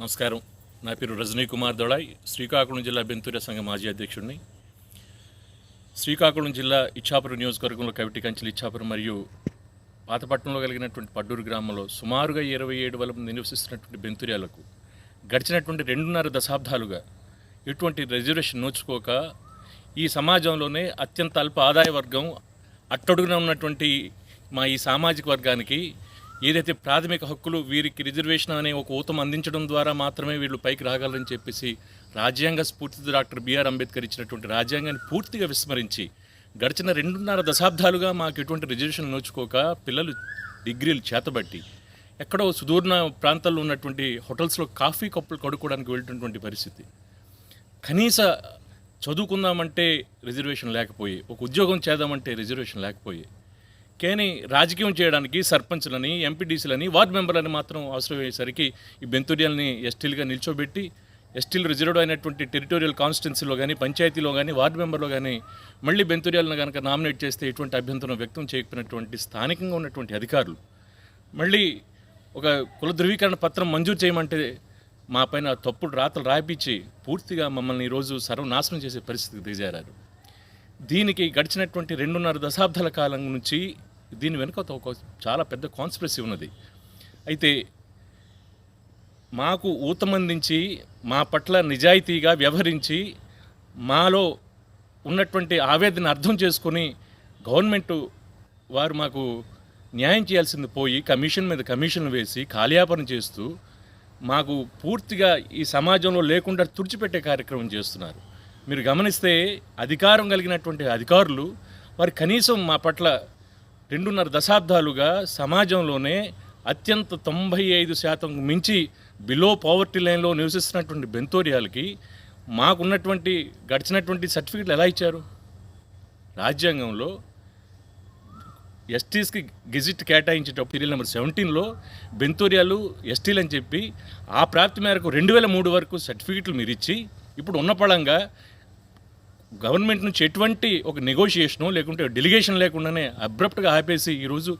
నమస్కారం. నా పేరు రజనీ కుమార్ దొడాయ్. శ్రీకాకుళం జిల్లా బెంతూర సంఘ మాజీ అధ్యక్షుడిని. శ్రీకాకుళం జిల్లా ఇచ్చాపురం నియోజకవర్గంలో కవిటి కంచెలు ఇచ్చాపురం మరియు పాతపట్నంలో కలిగినటువంటి పడ్డూరు గ్రామంలో సుమారుగా 27,000 మంది నివసిస్తున్నటువంటి బెంతూర్యాలకు గడిచినటువంటి 2.5 దశాబ్దాలుగా ఎటువంటి రిజర్వేషన్ నోచుకోక ఈ సమాజంలోనే అత్యంత అల్ప ఆదాయ వర్గం అట్టడుగున ఉన్నటువంటి మా ఈ సామాజిక వర్గానికి ఏదైతే ప్రాథమిక హక్కులు వీరికి రిజర్వేషన్ అనే ఒక ఊతం అందించడం ద్వారా మాత్రమే వీళ్ళు పైకి రాగలరని చెప్పేసి రాజ్యాంగ స్ఫూర్తితో డాక్టర్ బిఆర్ అంబేద్కర్ ఇచ్చినటువంటి రాజ్యాంగాన్ని పూర్తిగా విస్మరించి గడిచిన 2.5 దశాబ్దాలుగా మాకు ఎటువంటి రిజర్వేషన్ నోచుకోక పిల్లలు డిగ్రీలు చేతబట్టి ఎక్కడో సుదూర ప్రాంతాల్లో ఉన్నటువంటి హోటల్స్లో కాఫీ కప్పులు కడుక్కోవడానికి వెళ్ళినటువంటి పరిస్థితి. కనీస చదువుకుందామంటే రిజర్వేషన్ లేకపోయి, ఒక ఉద్యోగం చేద్దామంటే రిజర్వేషన్ లేకపోయి, కానీ రాజకీయం చేయడానికి సర్పంచ్లని, ఎంపీడీసీలని, వార్డు మెంబర్లని మాత్రం అవసరమయ్యేసరికి ఈ బెంతూర్యాలని ఎస్టీలుగా నిల్చోబెట్టి ఎస్టీలు రిజర్వ్డ్ అయినటువంటి టెరిటోరియల్ కాన్స్టిట్యున్సీలో కానీ, పంచాయతీలో కానీ, వార్డు మెంబర్లో కానీ మళ్ళీ బెంతూర్యాలను కనుక నామినేట్ చేస్తే ఎటువంటి అభ్యంతరం వ్యక్తం చేయకపోయినటువంటి స్థానికంగా ఉన్నటువంటి అధికారులు మళ్ళీ ఒక కుల ధృవీకరణ పత్రం మంజూరు చేయమంటే మా పైన తప్పుడు రాతలు రాయించి పూర్తిగా మమ్మల్ని ఈరోజు సర్వనాశనం చేసే పరిస్థితికి దిగజారారు. దీనికి గడిచినటువంటి 2.5 దశాబ్దాల కాలం నుంచి దీని వెనుక ఒక చాలా పెద్ద కాన్స్పిరసీ ఉన్నది. అయితే మాకు ఊతమందించి మా పట్ల నిజాయితీగా వ్యవహరించి మాలో ఉన్నటువంటి ఆవేదన అర్థం చేసుకొని గవర్నమెంట్ వారు మాకు న్యాయం చేయాల్సింది పోయి కమిషన్ మీద కమిషన్లు వేసి కాలయాపన చేస్తూ మాకు పూర్తిగా ఈ సమాజంలో లేకుండా తుడిచిపెట్టే కార్యక్రమం చేస్తున్నారు. మీరు గమనిస్తే అధికారం కలిగినటువంటి అధికారులు వారు కనీసం మా పట్ల 2.5 దశాబ్దాలుగా సమాజంలోనే అత్యంత 95% మించి బిలో పావర్టీ లైన్లో నివసిస్తున్నటువంటి బెంతూర్యాలకి మాకున్నటువంటి గడిచినటువంటి సర్టిఫికెట్లు ఎలా ఇచ్చారు? రాజ్యాంగంలో ఎస్టీస్కి గెజిట్ కేటాయించేటప్పుడు సీరియల్ నెంబర్ 17లో బెంతూర్యాలు ఎస్టీలు అని చెప్పి ఆ ప్రాప్తి మేరకు 2003 వరకు సర్టిఫికెట్లు మీరు ఇచ్చి ఇప్పుడు ఉన్న పళంగా గవర్నమెంట్ నుంచి ఎటువంటి ఒక నెగోషియేషను లేకుంటే డెలిగేషన్ లేకుండానే అబ్రప్ట్గా ఆపేసి ఈరోజు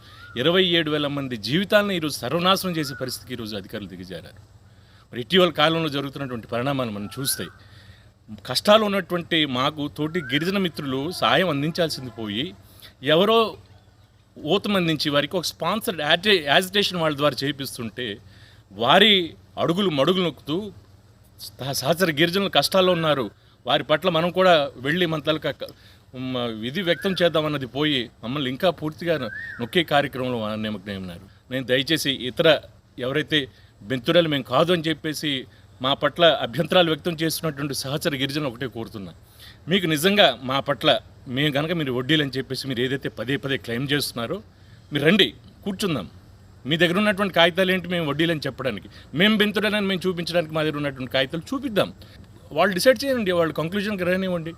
27,000 మంది జీవితాలను ఈరోజు సర్వనాశనం చేసే పరిస్థితికి ఈరోజు అధికారులు దిగజారారు. మరి ఇటీవల కాలంలో జరుగుతున్నటువంటి పరిణామాలు మనం చూస్తే కష్టాలు ఉన్నటువంటి మాకు తోటి గిరిజన మిత్రులు సాయం అందించాల్సింది పోయి ఎవరో ఊతమందించి వారికి ఒక స్పాన్సర్డ్ యాజిటేషన్ వాళ్ళ ద్వారా చేయిస్తుంటే వారి అడుగులు మడుగులు నొక్కుతూ సహచర గిరిజనులు కష్టాల్లో ఉన్నారు, వారి పట్ల మనం కూడా వెళ్ళి మన తలక విధి వ్యక్తం చేద్దామన్నది పోయి మమ్మల్ని ఇంకా పూర్తిగా నొక్కే కార్యక్రమంలో నిమగ్నమైనారు. నేను దయచేసి ఇతర ఎవరైతే బెంతూర్యాలు మేము కాదు అని చెప్పేసి మా పట్ల అభ్యంతరాలు వ్యక్తం చేస్తున్నటువంటి సహచర గిరిజనులు ఒకటే కోరుతున్నా, మీకు నిజంగా మా పట్ల మేము కనుక మీరు వడ్డీలని చెప్పేసి మీరు ఏదైతే పదే క్లెయిమ్ చేస్తున్నారో మీరు రండి, కూర్చుందాం. మీ దగ్గర ఉన్నటువంటి కాగితాలు ఏంటి మేము వడ్డీలని చెప్పడానికి, మేము బెంతూర్యాలని మేము చూపించడానికి మా దగ్గర ఉన్నటువంటి కాగితాలు చూపిద్దాం. వాళ్ళు డిసైడ్ చేయండి, వాళ్ళు కంక్లూజన్కి రానివ్వండి.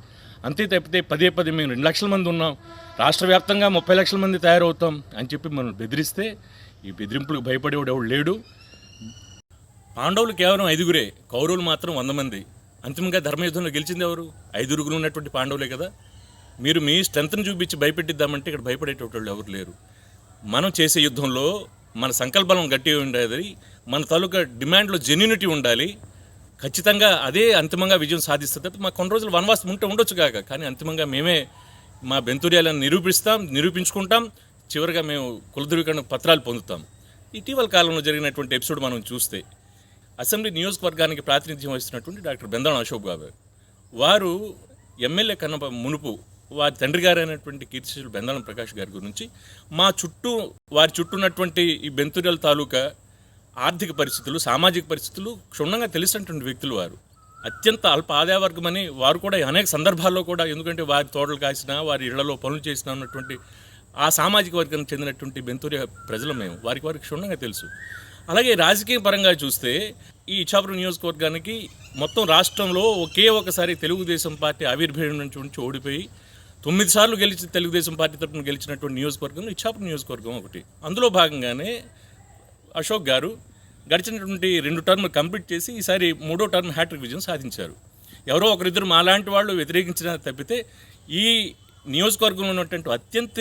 అంతే తప్పితే పదే మేము 2 లక్షల మంది ఉన్నాం, రాష్ట్ర వ్యాప్తంగా 30 లక్షల మంది తయారవుతాం అని చెప్పి మనం బెదిరిస్తే ఈ బెదిరింపులకు భయపడేవాడు ఎవడు లేడు. పాండవులు కేవలం 5గురే, కౌరవులు మాత్రం 100 మంది. అంతిమంగా ధర్మయుద్ధంలో గెలిచింది ఎవరు? 5 ఉన్నటువంటి పాండవులే కదా. మీరు మీ స్ట్రెంత్ని చూపించి భయపెట్టిద్దామంటే ఇక్కడ భయపడేటోళ్ళు ఎవరు లేరు. మనం చేసే యుద్ధంలో మన సంకల్పం గట్టిగా ఉండేది, మన తాలూకా డిమాండ్లో జెన్యూనిటీ ఉండాలి. ఖచ్చితంగా అదే అంతిమంగా విజయం సాధిస్తుంది. మాకు కొన్ని రోజులు వనవాసం ఉండొచ్చు కాక, కానీ అంతిమంగా మేమే మా బెంతూర్యాలను నిరూపించుకుంటాం. చివరిగా మేము కుల ధృవీకరణ పత్రాలు పొందుతాం. ఇటీవల కాలంలో జరిగినటువంటి ఎపిసోడ్ మనం చూస్తే అసెంబ్లీ నియోజకవర్గానికి ప్రాతినిధ్యం వహిస్తున్నటువంటి డాక్టర్ బెందాళం అశోక్ బాబు వారు ఎమ్మెల్యే కన్నా మునుపు వారి తండ్రి గారు అయినటువంటి కీర్తిశేషులు బెందాళం ప్రకాష్ గారి గురించి వారి చుట్టూ ఉన్నటువంటి ఈ బెంతూర్యాల తాలూకా ఆర్థిక పరిస్థితులు, సామాజిక పరిస్థితులు క్షుణ్ణంగా తెలిసినటువంటి వ్యక్తులు వారు. అత్యంత అల్ప ఆదాయ వర్గమని వారు కూడా అనేక సందర్భాల్లో కూడా, ఎందుకంటే వారి తోటలు కాసినా వారి ఇళ్లలో పనులు చేసినా ఉన్నటువంటి ఆ సామాజిక వర్గానికి చెందినటువంటి బెంతూర్య ప్రజలు మేము, వారికి క్షుణ్ణంగా తెలుసు. అలాగే రాజకీయ పరంగా చూస్తే ఈ ఇచ్చాపురం నియోజకవర్గానికి మొత్తం రాష్ట్రంలో ఒకే ఒకసారి తెలుగుదేశం పార్టీ ఆవిర్భావం నుంచి ఓడిపోయి 9 సార్లు గెలిచి తెలుగుదేశం పార్టీ తరఫున గెలిచినటువంటి నియోజకవర్గం ఇచ్చాపురం నియోజకవర్గం ఒకటి. అందులో భాగంగానే అశోక్ గారు గడిచినటువంటి 2 టర్మ్ కంప్లీట్ చేసి ఈసారి 3వ టర్మ్ హ్యాట్రిక్ విజయం సాధించారు. ఎవరో ఒకరిద్దరు మాలాంటి వాళ్ళు వ్యతిరేకించిన తప్పితే ఈ నియోజకవర్గంలో ఉన్నటువంటి అత్యంత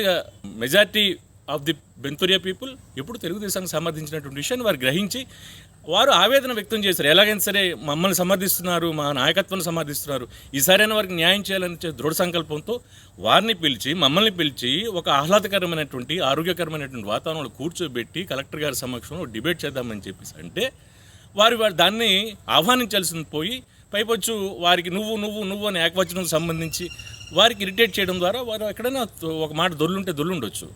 మెజార్టీ ఆఫ్ ది బెంతూరియా పీపుల్ ఎప్పుడు తెలుగుదేశానికి సమర్థించినటువంటి విషయాన్ని వారు గ్రహించి వారు ఆవేదన వ్యక్తం చేశారు. ఎలాగైనా సరే మమ్మల్ని సమర్థిస్తున్నారు, మా నాయకత్వాన్ని సమర్థిస్తున్నారు, ఈసారైనా వారికి న్యాయం చేయాలని దృఢ సంకల్పంతో వారిని పిలిచి మమ్మల్ని పిలిచి ఒక ఆహ్లాదకరమైనటువంటి ఆరోగ్యకరమైనటువంటి వాతావరణంలో కూర్చోబెట్టి కలెక్టర్ గారి సమక్షంలో డిబేట్ చేద్దామని చెప్పేసి అంటే వారు దాన్ని ఆహ్వానించాల్సింది పోయి పైపొచ్చు వారికి నువ్వు అనే ఏకవచనం సంబంధించి వారికి ఇరిటేట్ చేయడం ద్వారా వారు ఎక్కడైనా ఒక మాట దొల్లుండొచ్చు.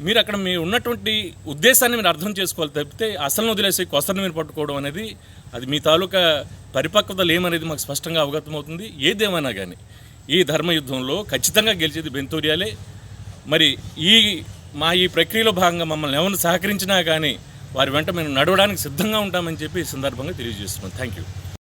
మీరు అక్కడ మీ ఉన్నటువంటి ఉద్దేశాన్ని మీరు అర్థం చేసుకోవాలి తప్పితే అసలు వదిలేసి కొసలను మీరు పట్టుకోవడం అనేది అది మీ తాలూకా పరిపక్వత లేమనేది మాకు స్పష్టంగా అవగతమవుతుంది. ఏదేమైనా కానీ ఈ ధర్మయుద్ధంలో ఖచ్చితంగా గెలిచేది బెంతూరియాలే. మరి ఈ ప్రక్రియలో భాగంగా మమ్మల్ని ఎవరిని సహకరించినా కానీ వారి వెంట మేము నడవడానికి సిద్ధంగా ఉంటామని చెప్పి ఈ సందర్భంగా తెలియజేస్తున్నాం. Thank you.